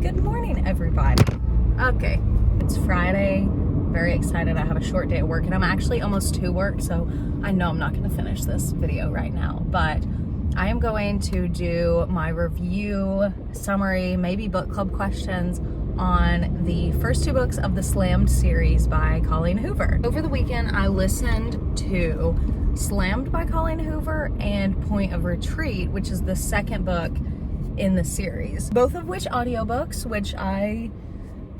Good morning, everybody. Okay, it's Friday. Very excited. I have a short day at work and I'm actually almost to work, so I know I'm not going to finish this video right now, but I am going to do my review, summary, maybe book club questions on the first two books of the Slammed series by Colleen Hoover. Over the weekend, I listened to Slammed by Colleen Hoover and Point of Retreat, which is the second book in the series. Both of which audiobooks, which I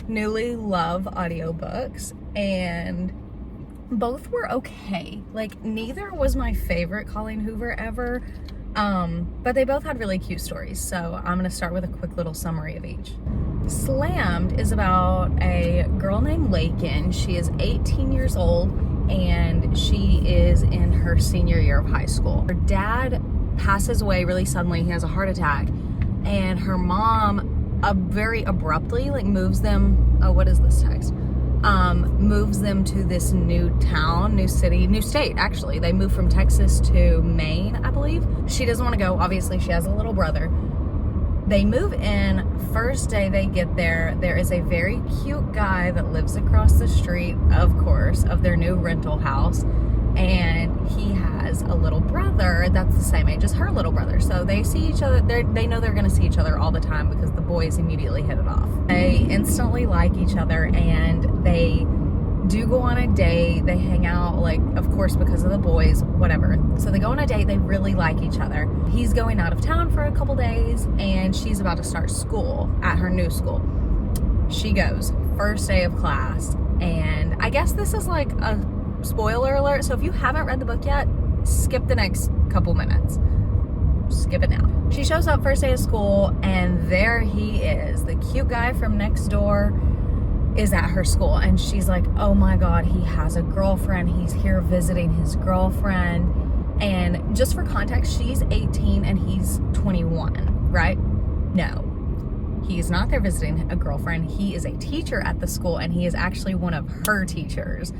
newly love audiobooks, and both were okay. Like, neither was my favorite Colleen Hoover ever, but they both had really cute stories. So I'm gonna start with a quick little summary of each. Slammed is about a girl named Lakin. She is 18 years old and she is in her senior year of high school. Her dad passes away really suddenly. He has a heart attack, and her mom very abruptly moves them, what is this text? Moves them to this new town, new city, new state actually. They moved from Texas to Maine, I believe. She doesn't want to go. Obviously she has a little brother. They move in. First day they get there, there is a very cute guy that lives across the street, of course, of their new rental house, and he has a little brother that's the same age as her little brother. So they see each other, they know they're gonna see each other all the time because the boys immediately hit it off. They instantly like each other and they do go on a date. They hang out, of course, because of the boys, whatever. So they go on a date, they really like each other. He's going out of town for a couple days and she's about to start school at her new school. She goes, first day of class, and I guess this is like a spoiler alert, so if you haven't read the book yet, skip the next couple minutes. Skip it now. She shows up first day of school and there he is. The cute guy from next door is at her school, and she's like, oh my god, he has a girlfriend. He's here visiting his girlfriend. And just for context, she's 18 and he's 21, right? No, he's not there visiting a girlfriend. He is a teacher at the school and he is actually one of her teachers.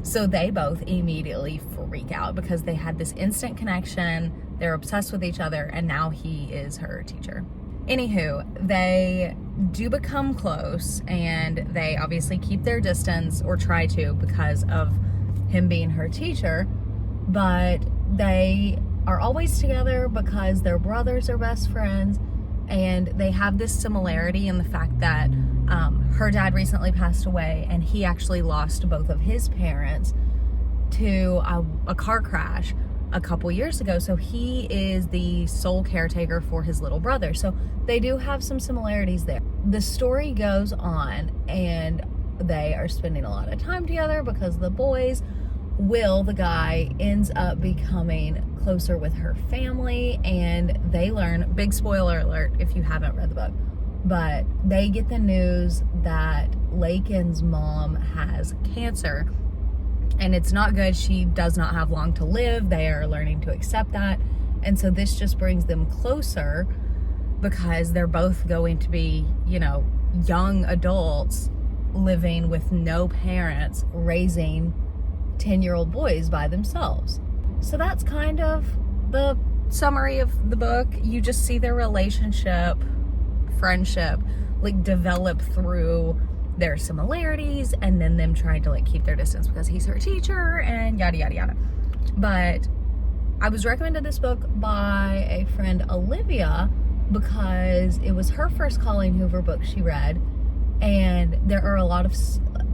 So they both immediately freak out because they had this instant connection. They're obsessed with each other, and now he is her teacher. Anywho, they do become close, and they obviously keep their distance, or try to, because of him being her teacher. But they are always together because their brothers are best friends, and they have this similarity in the fact that her dad recently passed away, and he actually lost both of his parents to a car crash a couple years ago. So he is the sole caretaker for his little brother. So they do have some similarities there. The story goes on and they are spending a lot of time together because the boys, Will, the guy, ends up becoming closer with her family, and they learn, big spoiler alert if you haven't read the book, but they get the news that Lakin's mom has cancer. And it's not good. She does not have long to live. They are learning to accept that. And so this just brings them closer because they're both going to be, young adults living with no parents, raising 10-year-old boys by themselves. So that's kind of the summary of the book. You just see their relationship, friendship, develop through their similarities, and then them trying to keep their distance because he's her teacher and yada yada yada. But I was recommended this book by a friend, Olivia, because it was her first Colleen Hoover book she read, and there are a lot of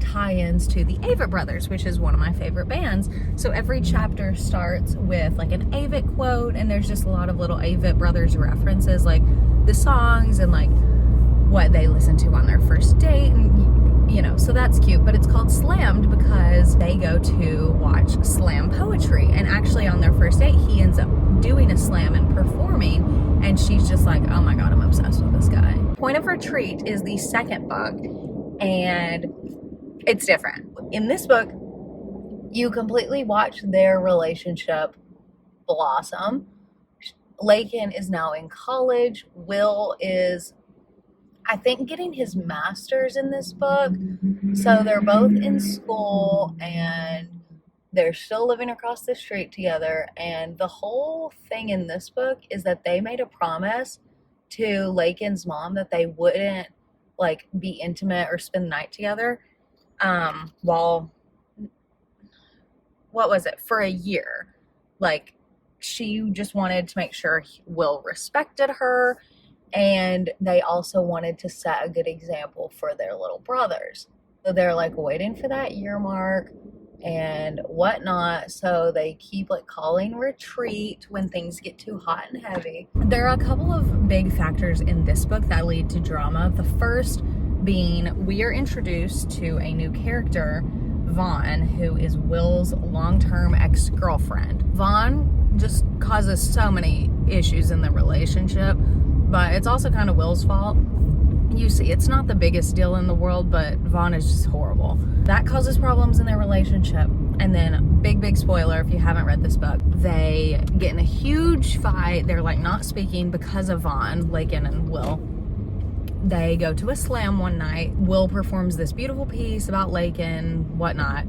tie-ins to the Avett Brothers, which is one of my favorite bands. So every chapter starts with an Avett quote, and there's just a lot of little Avett Brothers references, the songs and what they listened to on their first date, and so that's cute. But it's called Slammed because they go to watch slam poetry, and actually on their first date he ends up doing a slam and performing, and she's just like, oh my god, I'm obsessed with this guy. Point of Retreat is the second book, and it's different. In this book, you completely watch their relationship blossom. Lakin is now in college. Will is, I think, getting his master's in this book. So they're both in school and they're still living across the street together. And the whole thing in this book is that they made a promise to Lakin's mom that they wouldn't like be intimate or spend the night together, while, what was it, for a year. Like, she just wanted to make sure Will respected her, and they also wanted to set a good example for their little brothers. So they're like waiting for that year mark and whatnot, so they keep like calling retreat when things get too hot and heavy. There are a couple of big factors in this book that lead to drama. The first being, we are introduced to a new character, Vaughn, who is Will's long-term ex-girlfriend. Vaughn just causes so many issues in the relationship, but it's also kind of Will's fault. You see, it's not the biggest deal in the world, but Vaughn is just horrible. That causes problems in their relationship. And then, big spoiler if you haven't read this book, they get in a huge fight. They're like not speaking because of Vaughn, Lakin and Will. They go to a slam one night. Will performs this beautiful piece about Lakin, whatnot.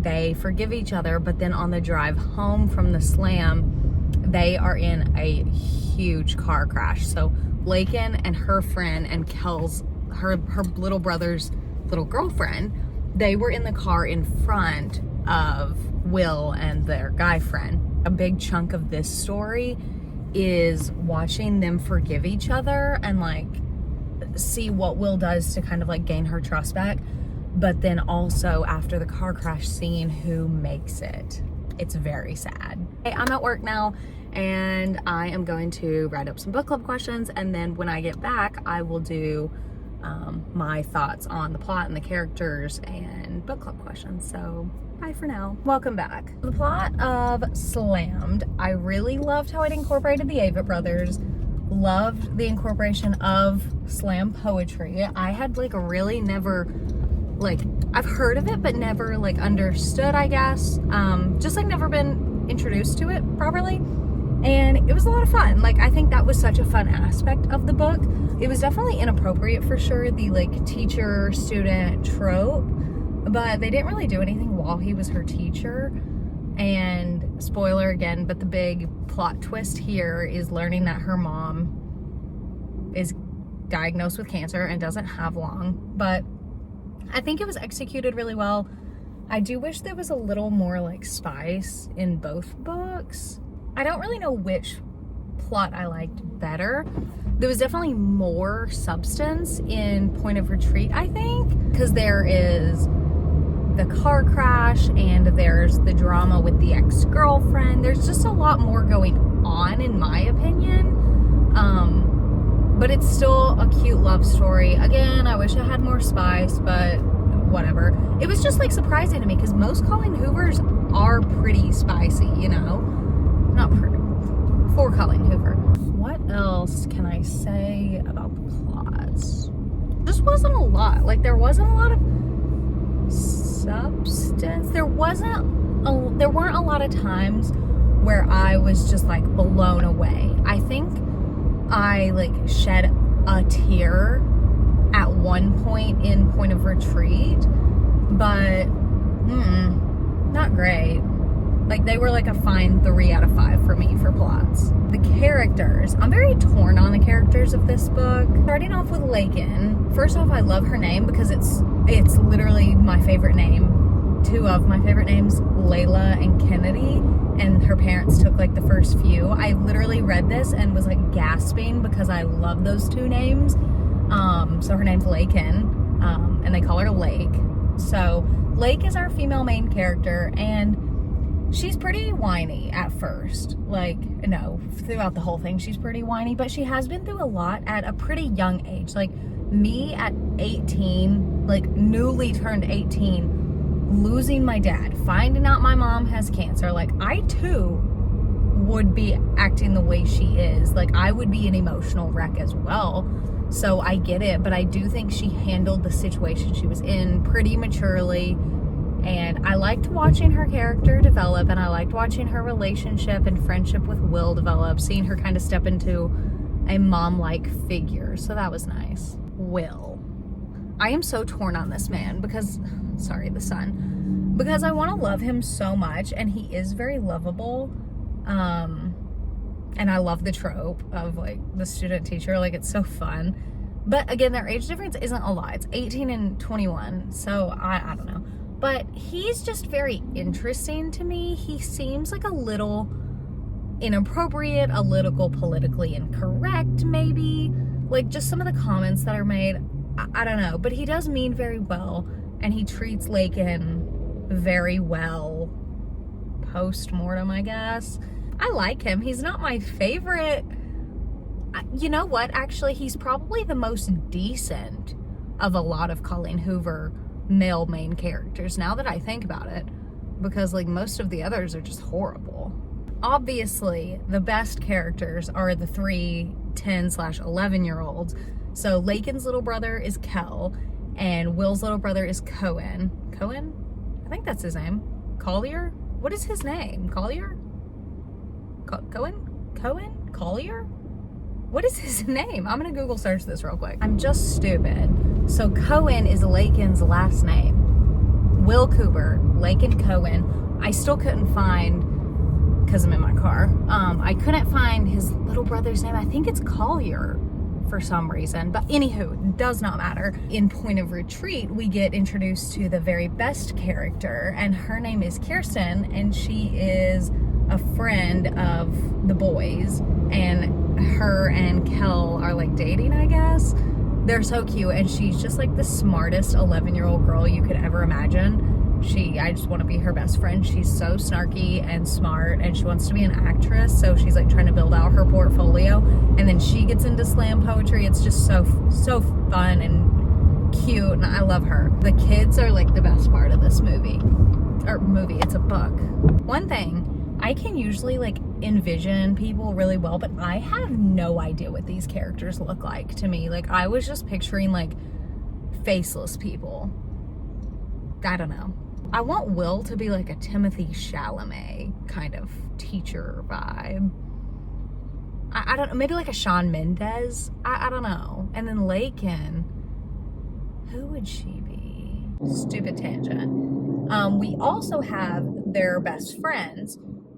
They forgive each other, but then on the drive home from the slam, they are in a huge car crash. So Lakin and her friend and Kel's, her little brother's little girlfriend, they were in the car in front of Will and their guy friend. A big chunk of this story is watching them forgive each other and like see what Will does to kind of like gain her trust back, but then also after the car crash, seeing who makes it. It's very sad. Hey, I'm at work now and I am going to write up some book club questions, and then when I get back I will do my thoughts on the plot and the characters and book club questions. So bye for now. Welcome back. The plot of Slammed, I really loved how it incorporated the Avett brothers. Loved the incorporation of slam poetry. I had like really never, like, I've heard of it but never like understood, I guess. Just like never been introduced to it properly, and it was a lot of fun. Like, I think that was such a fun aspect of the book. It was definitely inappropriate for sure, the like teacher student trope, but they didn't really do anything while he was her teacher. And spoiler again, but the big plot twist here is learning that her mom is diagnosed with cancer and doesn't have long. But I think it was executed really well. I do wish there was a little more like spice in both books. I don't really know which plot I liked better. There was definitely more substance in Point of Retreat, I think, because there is the car crash and there's the drama with the ex-girlfriend. There's just a lot more going on, in my opinion. But it's still a cute love story. Again, I wish I had more spice, but whatever. It was just like surprising to me because most Colleen Hoovers are pretty spicy, you know? Not pretty. For Colleen Hoover. What else can I say about the plots? Just wasn't a lot. Like, there wasn't a lot of substance. There weren't a lot of times where I was just like blown away. I think I like shed a tear at one point in Point of Retreat, but not great. Like, they were like a fine 3 out of 5 for me for plots. The characters, I'm very torn on the characters of this book. Starting off with Lakin. First off, I love her name because it's literally my favorite name. 2 of my favorite names, Layla and Kennedy, and her parents took like the first few. I literally read this and was like gasping because I love those 2 names. So her name's Lakin, and they call her Lake. So Lake is our female main character, and she's pretty whiny at first. Like, no, throughout the whole thing she's pretty whiny, but she has been through a lot at a pretty young age. Like, me at 18, like newly turned 18, losing my dad, finding out my mom has cancer, like, I too would be acting the way she is. Like, I would be an emotional wreck as well. So I get it, but I do think she handled the situation she was in pretty maturely. And I liked watching her character develop, and I liked watching her relationship and friendship with Will develop, seeing her kind of step into a mom-like figure. So that was nice. Will. I am so torn on this man because, sorry, the son, because I want to love him so much, and he is very lovable. And I love the trope of like the student teacher, like, it's so fun. But again, their age difference isn't a lot. It's 18 and 21, so I don't know. But he's just very interesting to me. He seems like a little inappropriate, a little politically incorrect, maybe. Like, just some of the comments that are made, I don't know. But he does mean very well, and he treats Lakin very well post-mortem, I guess. I like him. He's not my favorite. You know what? Actually, he's probably the most decent of a lot of Colleen Hoover male main characters, now that I think about it, because like most of the others are just horrible. Obviously, the best characters are the 3 10/11-year-olds. So Lakin's little brother is Kel, and Will's little brother is Cohen. Cohen? I think that's his name. Collier? What is his name? Collier? Cohen? Cohen? Collier? What is his name? I'm gonna Google search this real quick. I'm just stupid. So Cohen is Lakin's last name. Will Cooper, Lakin Cohen. I still couldn't find, because I'm in my car, I couldn't find his little brother's name. I think it's Collier for some reason. But anywho, does not matter. In Point of Retreat, we get introduced to the very best character, and her name is Kirsten, and she is a friend of the boys, and her and Kel are like dating, I guess. They're so cute, and she's just like the smartest 11-year-old girl you could ever imagine. I just want to be her best friend. She's so snarky and smart, and she wants to be an actress, so she's like trying to build out her portfolio, and then she gets into slam poetry. It's just so fun and cute, and I love her. The kids are like the best part of this movie. It's a book. One thing, I can usually like envision people really well, but I have no idea what these characters look like to me. Like, I was just picturing like faceless people. I don't know. I want Will to be like a Timothy Chalamet kind of teacher vibe. I don't know, maybe like a Shawn Mendes. I don't know. And then Lakin, who would she be? Stupid tangent. We also have their best friends,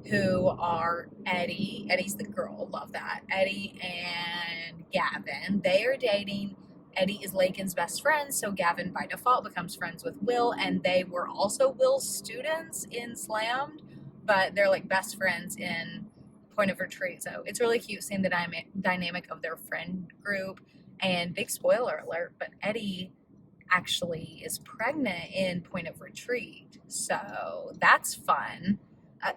who are Eddie. Eddie's the girl, love that. Eddie and Gavin. They are dating. Eddie is Lakin's best friend, so Gavin by default becomes friends with Will, and they were also Will's students in Slammed, but they're like best friends in Point of Retreat. So it's really cute seeing the dynamic of their friend group. And big spoiler alert, but Eddie actually is pregnant in Point of Retreat, so that's fun.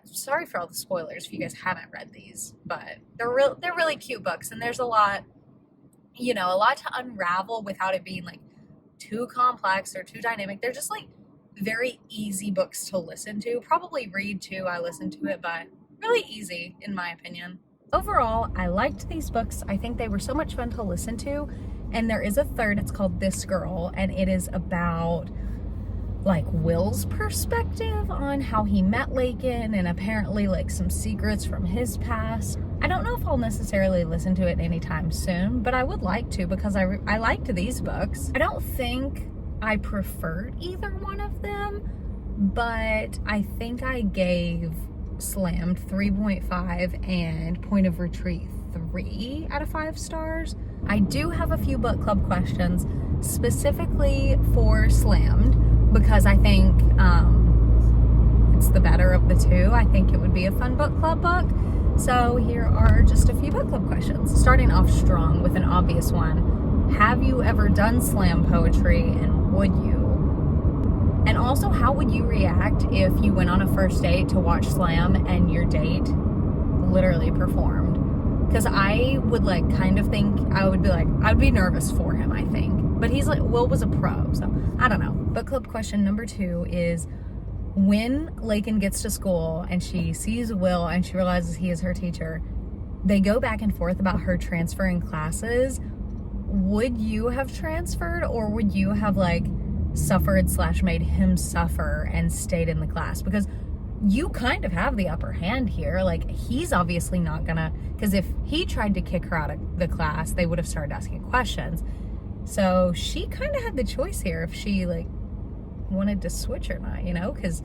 Sorry for all the spoilers if you guys haven't read these, but they're really cute books, and there's a lot to unravel without it being like too complex or too dynamic. They're just like very easy books to listen to. Probably read too. I listened to it, but really easy in my opinion. Overall, I liked these books. I think they were so much fun to listen to. And there is a third, it's called This Girl, and it is about like Will's perspective on how he met Lakin, and apparently like some secrets from his past. I don't know if I'll necessarily listen to it anytime soon, but I would like to, because I liked these books. I don't think I preferred either one of them, but I think I gave Slammed 3.5 and Point of Retreat 3 out of 5 stars. I do have a few book club questions specifically for Slammed, because I think it's the better of the two. I think it would be a fun book club book. So here are just a few book club questions. Starting off strong with an obvious one. Have you ever done slam poetry, and would you? And also, how would you react if you went on a first date to watch slam and your date literally performed? Because I would like kind of think, I'd be nervous for him, I think. But he's like, Will was a pro, so I don't know. Book club question number 2 is, when Lakin gets to school and she sees Will and she realizes he is her teacher, they go back and forth about her transferring classes. Would you have transferred, or would you have like suffered / made him suffer and stayed in the class? Because you kind of have the upper hand here. Like, he's obviously not gonna, because if he tried to kick her out of the class, they would have started asking questions. So she kind of had the choice here if she like wanted to switch or not, because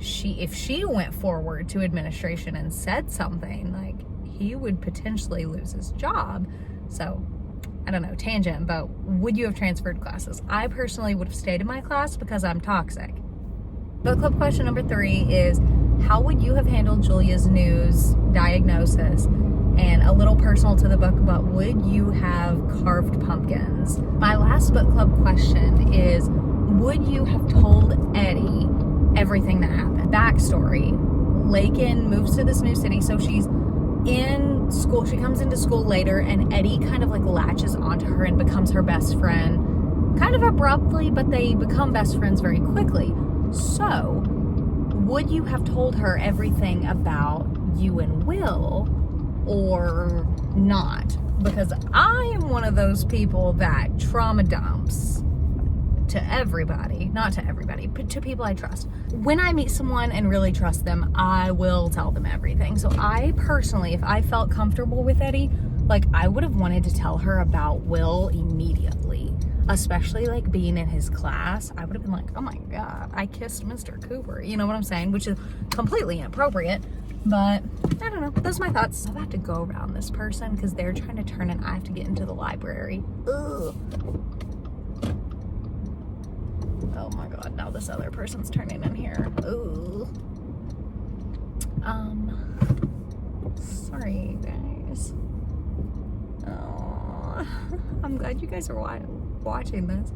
if she went forward to administration and said something, like, he would potentially lose his job. So I don't know, tangent, but would you have transferred classes? I personally would have stayed in my class because I'm toxic. Book club question number 3 is, how would you have handled Julia's news diagnosis? And a little personal to the book, but would you have carved pumpkins? My last book club question is, would you have told Eddie everything that happened? Backstory, Lakin moves to this new city, so she's in school. She comes into school later, and Eddie kind of like latches onto her and becomes her best friend, kind of abruptly, but they become best friends very quickly. So, would you have told her everything about you and Will, or not? Because I am one of those people that trauma dumps to everybody, not to everybody, but to people I trust. When I meet someone and really trust them, I will tell them everything. So I personally, if I felt comfortable with Eddie, like I would have wanted to tell her about Will immediately, especially like being in his class. I would have been like, oh my God, I kissed Mr. Cooper. You know what I'm saying? Which is completely inappropriate, but I don't know. Those are my thoughts. I have to go around this person because they're trying to turn and I have to get into the library. Ugh. Oh my God, now this other person's turning in here. Ooh. Sorry guys. Oh, I'm glad you guys are watching this.